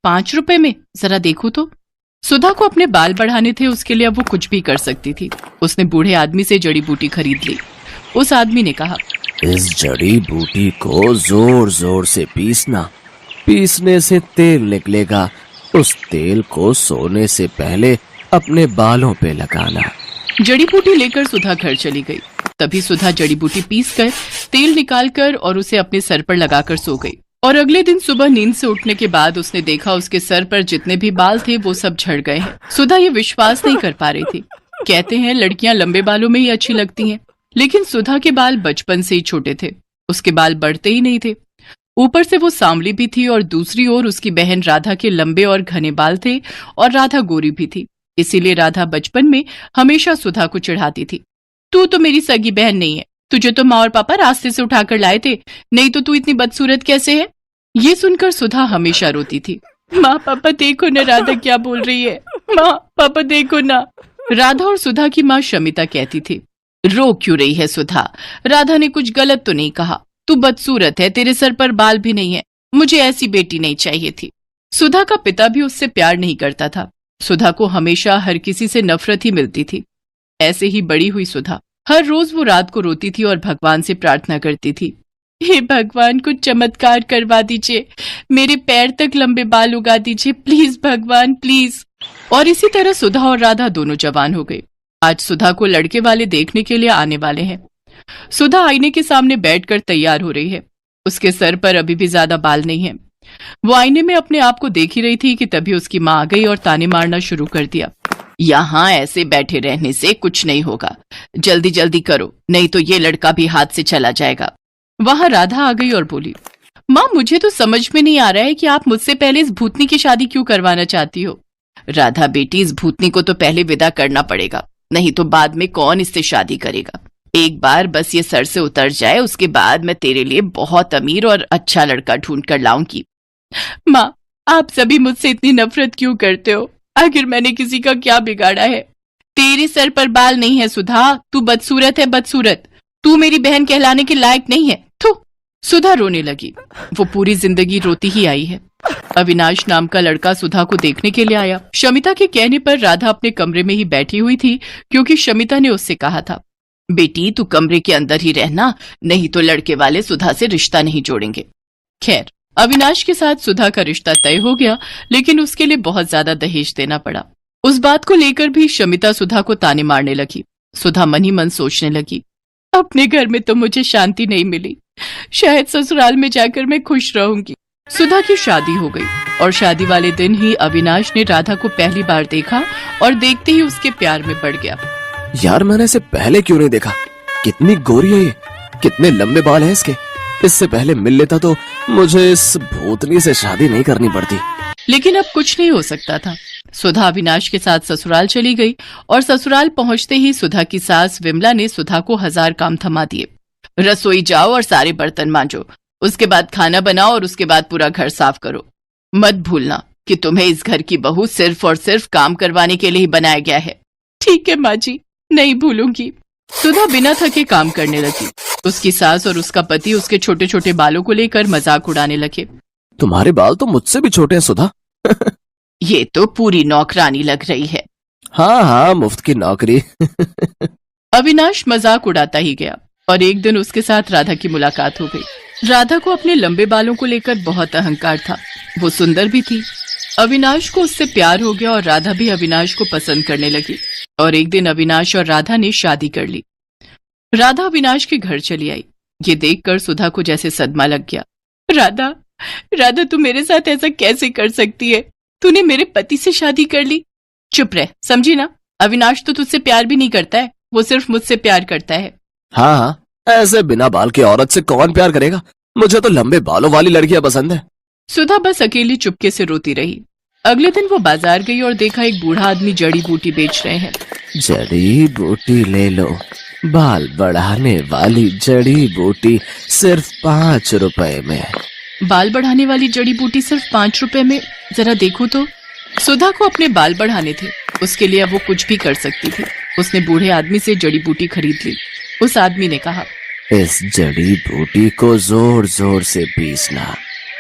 5 रुपए में, जरा देखो तो। सुधा को अपने बाल बढ़ाने थे, उसके लिए अब वो कुछ भी कर सकती थी। उसने बूढ़े आदमी से जड़ी बूटी खरीद ली। उस आदमी ने कहा, इस जड़ी बूटी को जोर जोर से पीसना, पीसने से तेल निकलेगा। उस तेल को सोने से पहले अपने बालों पे लगाना। जड़ी बूटी लेकर सुधा घर चली गई। तभी सुधा जड़ी बूटी पीसकर तेल निकालकर और उसे अपने सर पर लगाकर सो गई। और अगले दिन सुबह नींद से उठने के बाद उसने देखा उसके सर पर जितने भी बाल थे वो सब झड़ गए हैं। सुधा ये विश्वास नहीं कर पा रही थी। कहते हैं लड़कियां लंबे बालों में ही अच्छी लगती हैं, लेकिन सुधा के बाल बचपन से ही छोटे थे। उसके बाल बढ़ते ही नहीं थे। ऊपर से वो सांवली भी थी और दूसरी ओर उसकी बहन राधा के लंबे और घने बाल थे और राधा गोरी भी थी। इसीलिए राधा बचपन में हमेशा सुधा को चिढ़ाती थी, तू तो मेरी सगी बहन नहीं है, तुझे तो माँ और पापा रास्ते से उठाकर लाए थे, नहीं तो तू इतनी बदसूरत कैसे है। ये सुनकर सुधा हमेशा रोती थी, माँ पापा देखो ना राधा क्या बोल रही है, माँ पापा देखो ना। राधा और सुधा की माँ शमिता कहती थी, रो क्यों रही है सुधा, राधा ने कुछ गलत तो नहीं कहा, तू बदसूरत है, तेरे सर पर बाल भी नहीं है, मुझे ऐसी बेटी नहीं चाहिए थी। सुधा का पिता भी उससे प्यार नहीं करता था। सुधा को हमेशा हर किसी से नफरत ही मिलती थी। ऐसे ही बड़ी हुई सुधा। हर रोज वो रात को रोती थी और भगवान से प्रार्थना करती थी, हे भगवान कुछ चमत्कार करवा दीजिए, मेरे पैर तक लंबे बाल उगा दीजिए, प्लीज भगवान प्लीज। और इसी तरह सुधा और राधा दोनों जवान हो गए। आज सुधा को लड़के वाले देखने के लिए आने वाले हैं। सुधा आईने के सामने बैठकर तैयार हो रही है। उसके सर पर अभी भी ज्यादा बाल नहीं है। वो आईने में अपने आप को देख ही रही थी कि तभी उसकी माँ आ गई और ताने मारना शुरू कर दिया, यहाँ ऐसे बैठे रहने से कुछ नहीं होगा, जल्दी जल्दी करो, नहीं तो ये लड़का भी हाथ से चला जाएगा। वहां राधा आ गई और बोली, माँ मुझे तो समझ में नहीं आ रहा है कि आप मुझसे पहले इस भूतनी की शादी क्यों करवाना चाहती हो। राधा बेटी, इस भूतनी को तो पहले विदा करना पड़ेगा, नहीं तो बाद में कौन इससे शादी करेगा। एक बार बस ये सर से उतर जाए, उसके बाद मैं तेरे लिए बहुत अमीर और अच्छा लड़का ढूंढ कर लाऊंगी। माँ आप सभी मुझसे इतनी नफरत क्यों करते हो, आखिर मैंने किसी का क्या बिगाड़ा है। तेरे सर पर बाल नहीं है सुधा, तू बदसूरत है बदसूरत, तू मेरी बहन कहलाने के लायक नहीं है। थू। सुधा रोने लगी। वो पूरी जिंदगी रोती ही आई है। अविनाश नाम का लड़का सुधा को देखने के लिए आया। शमिता के कहने पर राधा अपने कमरे में ही बैठी हुई थी, क्योंकि शमिता ने उससे कहा था, बेटी तू कमरे के अंदर ही रहना, नहीं तो लड़के वाले सुधा से रिश्ता नहीं जोड़ेंगे। खैर अविनाश के साथ सुधा का रिश्ता तय हो गया, लेकिन उसके लिए बहुत ज्यादा दहेज देना पड़ा। उस बात को लेकर भी शमिता सुधा को ताने मारने लगी। सुधा मन ही मन सोचने लगी, अपने घर में तो मुझे शांति नहीं मिली, शायद ससुराल में जाकर मैं खुश रहूंगी। सुधा की शादी हो गई और शादी वाले दिन ही अविनाश ने राधा को पहली बार देखा और देखते ही उसके प्यार में पड़ गया। यार मैंने इसे पहले क्यों नहीं देखा, कितनी गोरी है ये, कितने लंबे बाल हैं इसके, इससे पहले मिल लेता तो मुझे इस भूतनी से शादी नहीं करनी पड़ती। लेकिन अब कुछ नहीं हो सकता था। सुधा अविनाश के साथ ससुराल चली गई और ससुराल पहुंचते ही सुधा की सास विमला ने सुधा को 1000 काम थमा दिए। रसोई जाओ और सारे बर्तन मांजो, उसके बाद खाना बनाओ और उसके बाद पूरा घर साफ करो। मत भूलना कि तुम्हें इस घर की बहू सिर्फ और सिर्फ काम करवाने के लिए ही बनाया गया है। ठीक है माँ जी, नहीं भूलूंगी। सुधा बिना थके काम करने लगी। उसकी सास और उसका पति उसके छोटे छोटे बालों को लेकर मजाक उड़ाने लगे। तुम्हारे बाल तो मुझसे भी छोटे हैं सुधा। ये तो पूरी नौकरानी लग रही है। हाँ हाँ, मुफ्त की नौकरी। अविनाश मजाक उड़ाता ही गया और एक दिन उसके साथ राधा की मुलाकात हो गई। राधा को अपने लंबे बालों को लेकर बहुत अहंकार था। वो सुंदर भी थी। अविनाश को उससे प्यार हो गया और राधा भी अविनाश को पसंद करने लगी। और एक दिन अविनाश और राधा ने शादी कर ली। राधा अविनाश के घर चली आई। ये देखकर सुधा को जैसे सदमा लग गया। राधा, राधा तू मेरे साथ ऐसा कैसे कर सकती है, तूने मेरे पति से शादी कर ली। चुप रह, समझी ना, अविनाश तो तुझसे प्यार भी नहीं करता है, वो सिर्फ मुझसे प्यार करता है। हाँ हाँ, ऐसे बिना बाल की औरत से कौन प्यार करेगा, मुझे तो लंबे बालों वाली लड़कियां पसंद है। सुधा बस अकेली चुपके से रोती रही। अगले दिन वो बाजार गई और देखा एक बूढ़ा आदमी जड़ी बूटी बेच रहे हैं। जड़ी बूटी ले लो, बाल बढ़ाने वाली जड़ी बूटी सिर्फ 5 रुपए में। बाल बढ़ाने वाली जड़ी बूटी सिर्फ 5 रुपए में, जरा देखो तो। सुधा को अपने बाल बढ़ाने थे, उसके लिए अब वो कुछ भी कर सकती थी। उसने बूढ़े आदमी से जड़ी बूटी खरीद ली। उस आदमी ने कहा, इस जड़ी बूटी को जोर जोर से पीसना,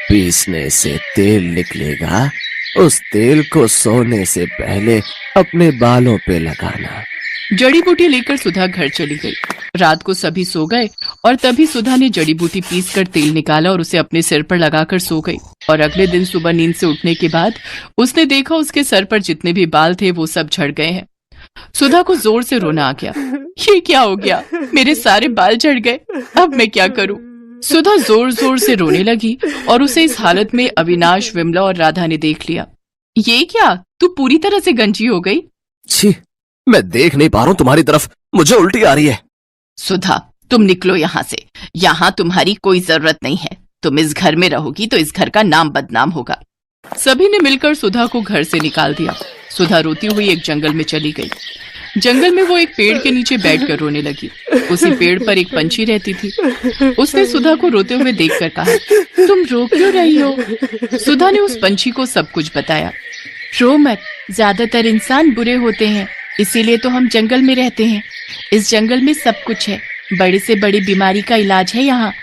पीसने से तेल निकलेगा, उस तेल को सोने से पहले अपने बालों पे लगाना। जड़ी बूटी लेकर सुधा घर चली गई। रात को सभी सो गए और तभी सुधा ने जड़ी बूटी पीसकर तेल निकाला और उसे अपने सिर पर लगाकर सो गई। और अगले दिन सुबह नींद से उठने के बाद उसने देखा उसके सर पर जितने भी बाल थे वो सब झड़ गए हैं। सुधा को जोर से रोना आ गया। ये क्या हो गया? मेरे सारे बाल झड़ गए, अब मैं क्या करूं? सुधा जोर जोर से रोने लगी और उसे इस हालत में अविनाश, विमला और राधा ने देख लिया। ये क्या, तू पूरी तरह से गंजी हो गई? छी, मैं देख नहीं पा रहा हूं तुम्हारी तरफ, मुझे उल्टी आ रही है। सुधा, तुम निकलो यहाँ से। यहाँ तुम्हारी कोई जरूरत नहीं है। तुम इस घर में रहोगी तो इस घर का नाम बदनाम होगा। सभी ने मिलकर सुधा को घर से निकाल दिया। सुधा रोती हुई एक जंगल में चली गई। जंगल में वो एक पेड़ के नीचे बैठकर रोने लगी। उसी पेड़ पर एक पंछी रहती थी। उसने सुधा को रोते हुए देखकर कहा, तुम रो क्यों रही हो? सुधा ने उस पंछी को सब कुछ बताया। रो मत, ज्यादातर इंसान बुरे होते हैं, इसीलिए तो हम जंगल में रहते हैं। इस जंगल में सब कुछ है, बड़ी से बड़ी बीमारी का इलाज है यहाँ।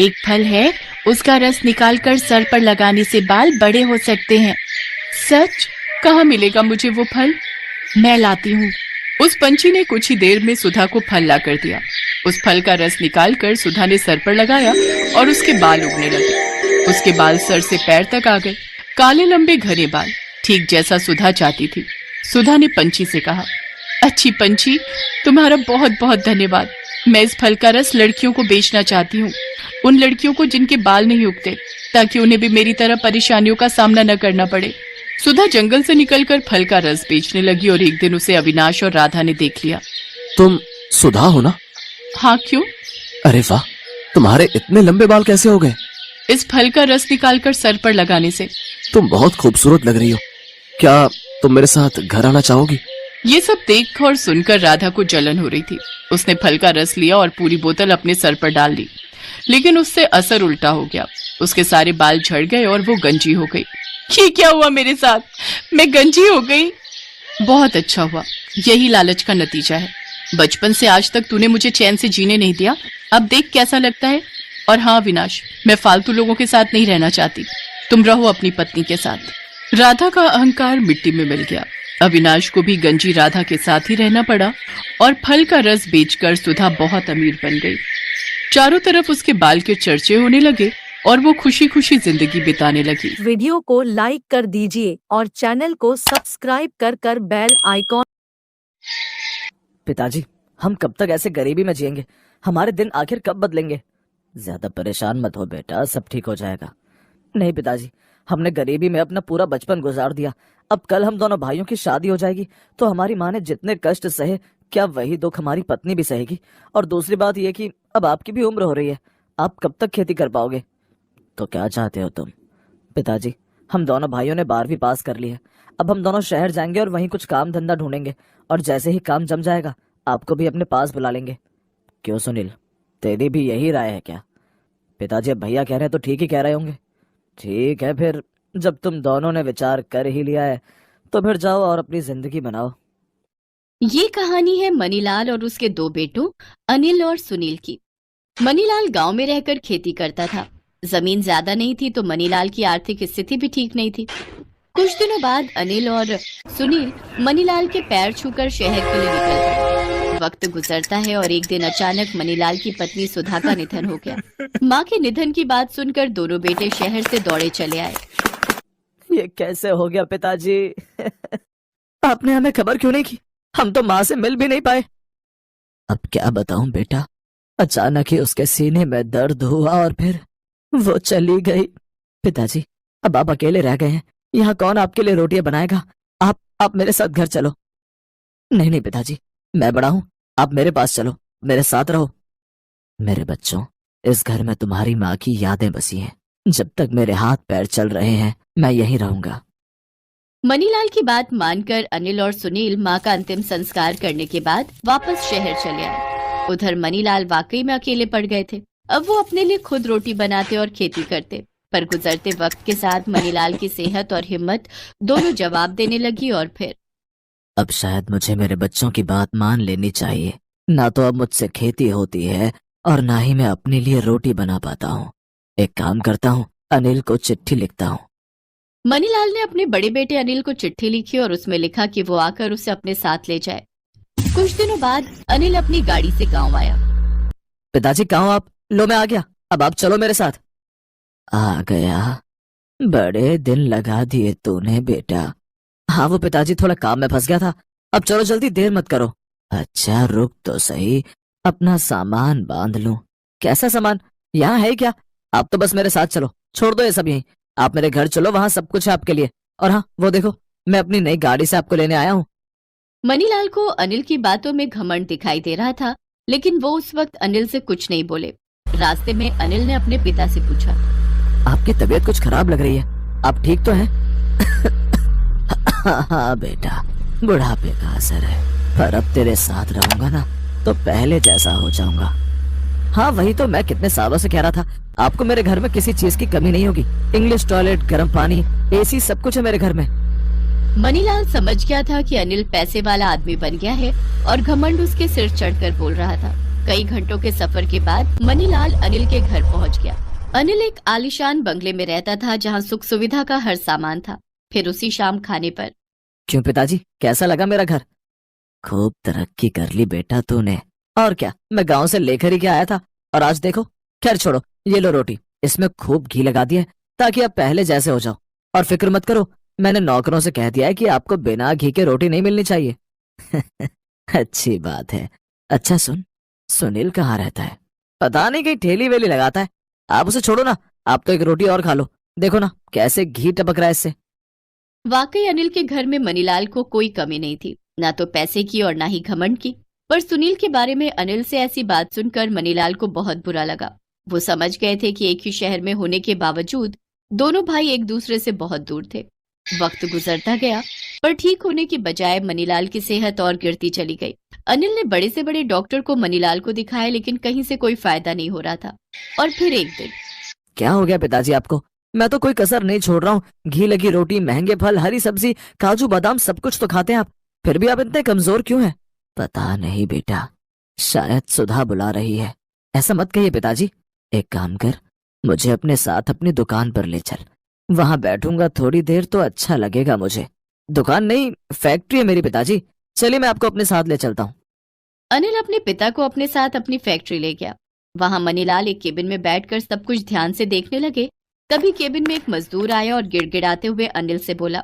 एक फल है, उसका रस निकालकर सर पर लगाने से बाल बड़े हो सकते हैं। सच? कहाँ मिलेगा मुझे वो फल? मैं लाती हूँ। उस पंछी ने कुछ ही देर में सुधा को फल ला कर दिया। उस फल का रस निकालकर सुधा ने सर पर लगाया और उसके बाल उगने लगे। उसके बाल सर से पैर तक आ गए, काले लंबे घने बाल, ठीक जैसा सुधा चाहती थी। सुधा ने पंछी से कहा, अच्छी पंछी, तुम्हारा बहुत बहुत धन्यवाद। मैं इस फल का रस लड़कियों को बेचना चाहती हूँ, उन लड़कियों को जिनके बाल नहीं उगते, ताकि उन्हें भी मेरी तरह परेशानियों का सामना न करना पड़े। सुधा जंगल से निकलकर फल का रस बेचने लगी और एक दिन उसे अविनाश और राधा ने देख लिया। तुम सुधा हो ना? हाँ, क्यों? अरे वाह, तुम्हारे इतने लंबे बाल कैसे हो गए? इस फल का रस निकालकर सर पर लगाने से। तुम बहुत खूबसूरत लग रही हो। क्या तुम मेरे साथ घर आना चाहोगी? ये सब देख और सुनकर राधा को जलन हो रही थी। उसने फल का रस लिया और पूरी बोतल अपने सर पर डाल ली, लेकिन उससे असर उल्टा हो गया। उसके सारे बाल झड़ गए और वो गंजी हो गई। ये क्या हुआ मेरे साथ? मैं गंजी हो गई। बहुत अच्छा हुआ, यही लालच का नतीजा है। बचपन से आज तक तूने मुझे चैन से जीने नहीं दिया, अब देख कैसा लगता है। और हाँ विनाश, मैं फालतू लोगों के साथ नहीं रहना चाहती, तुम रहो अपनी पत्नी के साथ। राधा का अहंकार मिट्टी में मिल गया। अविनाश को भी गंजी राधा के साथ ही रहना पड़ा और फल का रस बेचकर सुधा बहुत अमीर बन गई। चारों तरफ उसके बाल के चर्चे होने लगे और वो खुशी खुशी जिंदगी बिताने लगी। वीडियो को लाइक कर दीजिए और चैनल को सब्सक्राइब कर बेल आइकॉन। पिताजी, हम कब तक ऐसे गरीबी में जिएंगे? हमारे दिन आखिर कब बदलेंगे? ज्यादा परेशान मत हो बेटा, सब ठीक हो जाएगा। नहीं पिताजी, हमने गरीबी में अपना पूरा बचपन गुजार दिया। अब कल हम दोनों भाइयों की शादी हो जाएगी तो हमारी माँ ने जितने कष्ट सहे, क्या वही दुख हमारी पत्नी भी सहेगी? और दूसरी बात यह कि अब आपकी भी उम्र हो रही है, आप कब तक खेती कर पाओगे? तो क्या चाहते हो तुम? पिताजी, हम दोनों भाइयों ने 12वीं पास कर ली है। अब हम दोनों शहर जाएंगे और वहीं कुछ काम धंधा ढूंढेंगे, और जैसे ही काम जम जाएगा आपको भी अपने पास बुला लेंगे। क्यों सुनील, तेरी भी यही राय है क्या? पिताजी, अब भैया कह रहे हैं तो ठीक ही कह रहे होंगे। ठीक है, फिर जब तुम दोनों ने विचार कर ही लिया है तो फिर जाओ और अपनी जिंदगी बनाओ। ये कहानी है मनीलाल और उसके दो बेटों अनिल और सुनील की। मनीलाल गांव में रहकर खेती करता था। जमीन ज्यादा नहीं थी तो मनीलाल की आर्थिक स्थिति भी ठीक नहीं थी। कुछ दिनों बाद अनिल और सुनील मनीलाल के पैर छूकर शहर के लिए निकल गए। वक्त गुजरता है और एक दिन अचानक मनीलाल की पत्नी सुधा का निधन हो गया। माँ के निधन की बात सुनकर दोनों बेटे शहर से दौड़े चले आए। ये कैसे हो गया पिताजी? आपने हमें खबर क्यों नहीं की? हम तो माँ से मिल भी नहीं पाए। अब क्या बताऊं बेटा, अचानक ही उसके सीने में दर्द हुआ और फिर वो चली गई। पिताजी, अब आप अकेले रह गए हैं, यहाँ कौन आपके लिए रोटियां बनाएगा? आप मेरे साथ घर चलो। नहीं नहीं पिताजी, मैं बड़ा हूं, आप मेरे पास चलो, मेरे साथ रहो। मेरे बच्चों, इस घर में तुम्हारी माँ की यादें बसी हैं। जब तक मेरे हाथ पैर चल रहे हैं मैं यहीं रहूंगा। मनीलाल की बात मानकर अनिल और सुनील माँ का अंतिम संस्कार करने के बाद वापस शहर चले आए। उधर मनीलाल वाकई में अकेले पड़ गए थे। अब वो अपने लिए खुद रोटी बनाते और खेती करते, पर गुजरते वक्त के साथ मनीलाल की सेहत और हिम्मत दोनों जवाब देने लगी। और फिर अब शायद मुझे मेरे बच्चों की बात मान लेनी चाहिए। ना तो अब मुझसे खेती होती है और ना ही मैं अपने लिए रोटी बना पाता हूँ। एक काम करता हूँ, अनिल को चिट्ठी लिखता हूँ। मनीलाल ने अपने बड़े बेटे अनिल को चिट्ठी लिखी और उसमें लिखा कि वो आकर उसे अपने साथ ले जाए। कुछ दिनों बाद अनिल अपनी गाड़ी से गांव आया। पिताजी कहाँ हो आप? लो मैं आ गया, अब आप चलो मेरे साथ। आ गया? बड़े दिन लगा दिए तूने बेटा। हाँ वो पिताजी थोड़ा काम में फंस गया था, अब चलो जल्दी, देर मत करो। अच्छा रुक तो सही, अपना सामान बांध लूं। कैसा सामान? यहाँ है क्या? आप तो बस मेरे साथ चलो, छोड़ दो ये सब यहीं। आप मेरे घर चलो, वहां सब कुछ है आपके लिए। और हाँ वो देखो, मैं अपनी नई गाड़ी से आपको लेने आया हूँ। मनीलाल को अनिल की बातों में घमंड दिखाई दे रहा था, लेकिन वो उस वक्त अनिल से कुछ नहीं बोले। रास्ते में अनिल ने अपने पिता से पूछा, आपकी तबीयत कुछ खराब लग रही है, आप ठीक तो हैं? हाँ बेटा, बुढ़ापे का असर है, पर अब तेरे साथ रहूंगा ना तो पहले जैसा हो जाऊंगा। हाँ वही तो मैं कितने सालों से कह रहा था, आपको मेरे घर में किसी चीज की कमी नहीं होगी। इंग्लिश टॉयलेट, गर्म पानी, एसी, सब कुछ है मेरे घर में। मनीलाल समझ गया था कि अनिल पैसे वाला आदमी बन गया है और घमंड उसके सिर चढ़कर बोल रहा था। कई घंटों के सफर के बाद मनीलाल अनिल के घर पहुंच गया। अनिल एक आलीशान बंगले में रहता था जहां सुख सुविधा का हर सामान था। फिर उसी शाम खाने पर, क्यों पिताजी, कैसा लगा मेरा घर? खूब तरक्की कर ली बेटा तूने। और क्या, मैं गांव से लेकर ही क्या आया था, और आज देखो। खैर छोड़ो, ये लो रोटी, इसमें खूब घी लगा दिया ताकि आप पहले जैसे हो जाओ। और फिक्र मत करो, मैंने नौकरों से कह दिया है कि आपको बिना घी के रोटी नहीं मिलनी चाहिए। अच्छी बात है। अच्छा सुन, सुनील कहाँ रहता है? पता नहीं, कहीं ठेली वेली लगाता है। आप उसे छोड़ो ना, आप तो एक रोटी और खा लो, देखो ना कैसे घी टपक रहा है इससे। वाकई अनिल के घर में मनीलाल को कोई कमी नहीं थी, ना तो पैसे की और ना ही घमंड की। पर सुनील के बारे में अनिल से ऐसी बात सुनकर मनीलाल को बहुत बुरा लगा। वो समझ गए थे कि एक ही शहर में होने के बावजूद दोनों भाई एक दूसरे से बहुत दूर थे। वक्त गुजरता गया, पर ठीक होने की बजाय मनीलाल की सेहत और गिरती चली गई। अनिल ने बड़े से बड़े डॉक्टर को मनीलाल को दिखाया, लेकिन कहीं से कोई फायदा नहीं हो रहा था। और फिर एक दिन, क्या हो गया पिताजी आपको? मैं तो कोई कसर नहीं छोड़ रहा हूँ। घी लगी रोटी, महंगे फल, हरी सब्जी, काजू बादाम, सब कुछ तो खाते हैं आप, फिर भी आप इतने कमजोर क्यों हैं? पता नहीं बेटा, शायद सुधा बुला रही है। ऐसा मत कहिए पिताजी, एक काम कर, मुझे अपने साथ अपनी दुकान पर ले चल। वहां बैठूंगा थोड़ी देर तो अच्छा लगेगा मुझे। दुकान नहीं, फैक्ट्री है मेरी पिताजी, चलिए मैं आपको अपने साथ ले चलता हूँ। अनिल अपने पिता को अपने साथ अपनी फैक्ट्री ले गया। वहां मनीलाल एक केबिन में बैठकर सब कुछ ध्यान से देखने लगे। तभी केबिन में एक मजदूर आया और गिड़गिड़ाते हुए अनिल से बोला,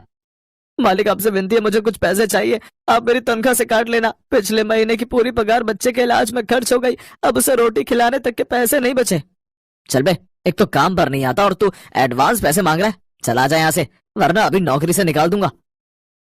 मालिक आपसे विनती है, मुझे कुछ पैसे चाहिए, आप मेरी तनख्वाह से काट लेना। पिछले महीने की पूरी पगार बच्चे के इलाज में खर्च हो गई, अब उसे रोटी खिलाने तक के पैसे नहीं बचे। चल बे, एक तो काम पर नहीं आता और तू एडवांस पैसे मांग रहा है। चला जा यहाँ से, वरना अभी नौकरी से निकाल दूंगा।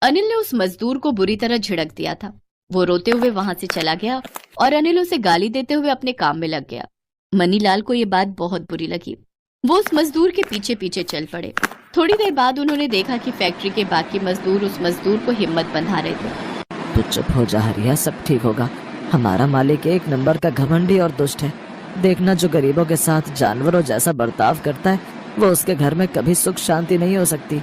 अनिल ने उस मजदूर को बुरी तरह झिड़क दिया था। वो रोते हुए वहां से चला गया और अनिल उसे गाली देते हुए अपने काम में लग गया। मनीलाल को ये बात बहुत बुरी लगी। वो उस मजदूर के पीछे पीछे चल पड़े। थोड़ी देर बाद उन्होंने देखा कि फैक्ट्री के बाकी मजदूर उस मजदूर को हिम्मत बंधा रहे थे। तू चुप हो जा हरिया, सब ठीक होगा। हमारा मालिक एक नंबर का घमंडी और दुष्ट है। देखना, जो गरीबों के साथ जानवरों जैसा बर्ताव करता है, वो उसके घर में कभी सुख शांति नहीं हो सकती।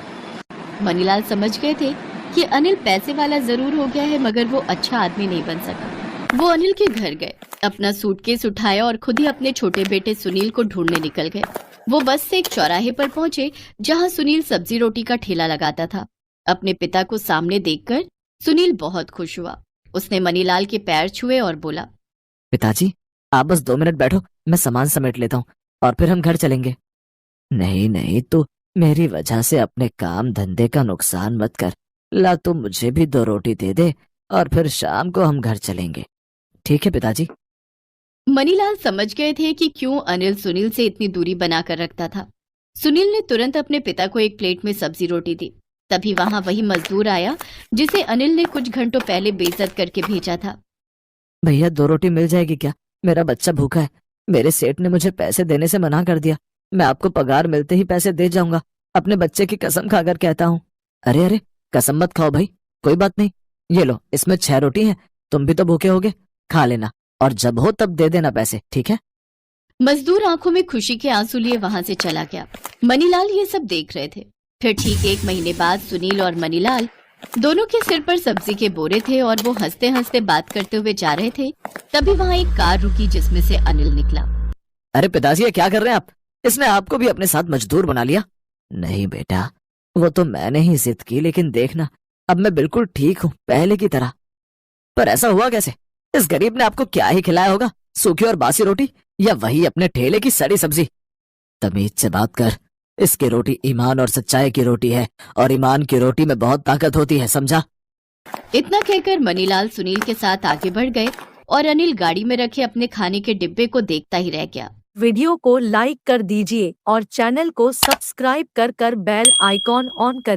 मनीलाल समझ गए थे कि अनिल पैसे वाला जरूर हो गया है, मगर वो अच्छा आदमी नहीं बन सका। वो अनिल के घर गए, अपना सूटकेस उठाया और खुद ही अपने छोटे बेटे सुनील को ढूंढने निकल गए। वो बस से एक चौराहे पर पहुंचे जहां सुनील सब्जी रोटी का ठेला लगाता था। अपने पिता को सामने देखकर सुनील बहुत खुश हुआ। उसने मनीलाल के पैर छुए और बोला, पिताजी आप बस 2 मिनट बैठो, मैं सामान समेट लेता हूँ और फिर हम घर चलेंगे। नहीं नहीं, तू मेरी वजह से अपने काम धंधे का नुकसान मत कर। ला तू मुझे भी 2 रोटी दे दे और फिर शाम को हम घर चलेंगे। ठीक है पिताजी। मनीलाल समझ गए थे कि क्यों अनिल सुनील से इतनी दूरी बनाकर रखता था। सुनील ने तुरंत अपने पिता को एक प्लेट में सब्जी रोटी दी। तभी वहां वही मजदूर आया जिसे अनिल ने कुछ घंटों पहले बेइज्जत करके भेजा था। भैया 2 रोटी मिल जाएगी क्या? मेरा बच्चा भूखा है। मेरे सेठ ने मुझे पैसे देने से मना कर दिया। मैं आपको पगार मिलते ही पैसे दे जाऊंगा। अपने बच्चे की कसम खाकर कहता हूँ। अरे अरे, कसम मत खाओ भाई, कोई बात नहीं। ये लो, इसमें 6 रोटी हैं, तुम भी तो भूखे होगे, खा लेना और जब हो तब दे देना पैसे, ठीक है? मजदूर आंखों में खुशी के आंसू लिए वहां से चला गया। मनीलाल ये सब देख रहे थे। फिर ठीक 1 महीने बाद सुनील और मनीलाल दोनों के सिर पर सब्जी के बोरे थे और वो हंसते हंसते बात करते हुए जा रहे थे। तभी वहां एक कार रुकी जिसमें से अनिल निकला। अरे पिताजी, ये क्या कर रहे हैं आप? इसने आपको भी अपने साथ मजदूर बना लिया। नहीं बेटा, वो तो मैंने ही जिद की, लेकिन देखना अब मैं बिल्कुल ठीक हूँ, पहले की तरह। पर ऐसा हुआ कैसे? इस गरीब ने आपको क्या ही खिलाया होगा, सूखी और बासी रोटी, या वही अपने ठेले की सड़ी सब्जी? तमीज से बात कर। इसकी रोटी ईमान और सच्चाई की रोटी है, और ईमान की रोटी में बहुत ताकत होती है, समझा? इतना कहकर मनीलाल सुनील के साथ आगे बढ़ गए और अनिल गाड़ी में रखे अपने खाने के डिब्बे को देखता ही रह गया। वीडियो को लाइक कर दीजिए और चैनल को सब्सक्राइब कर बेल आइकॉन ऑन कर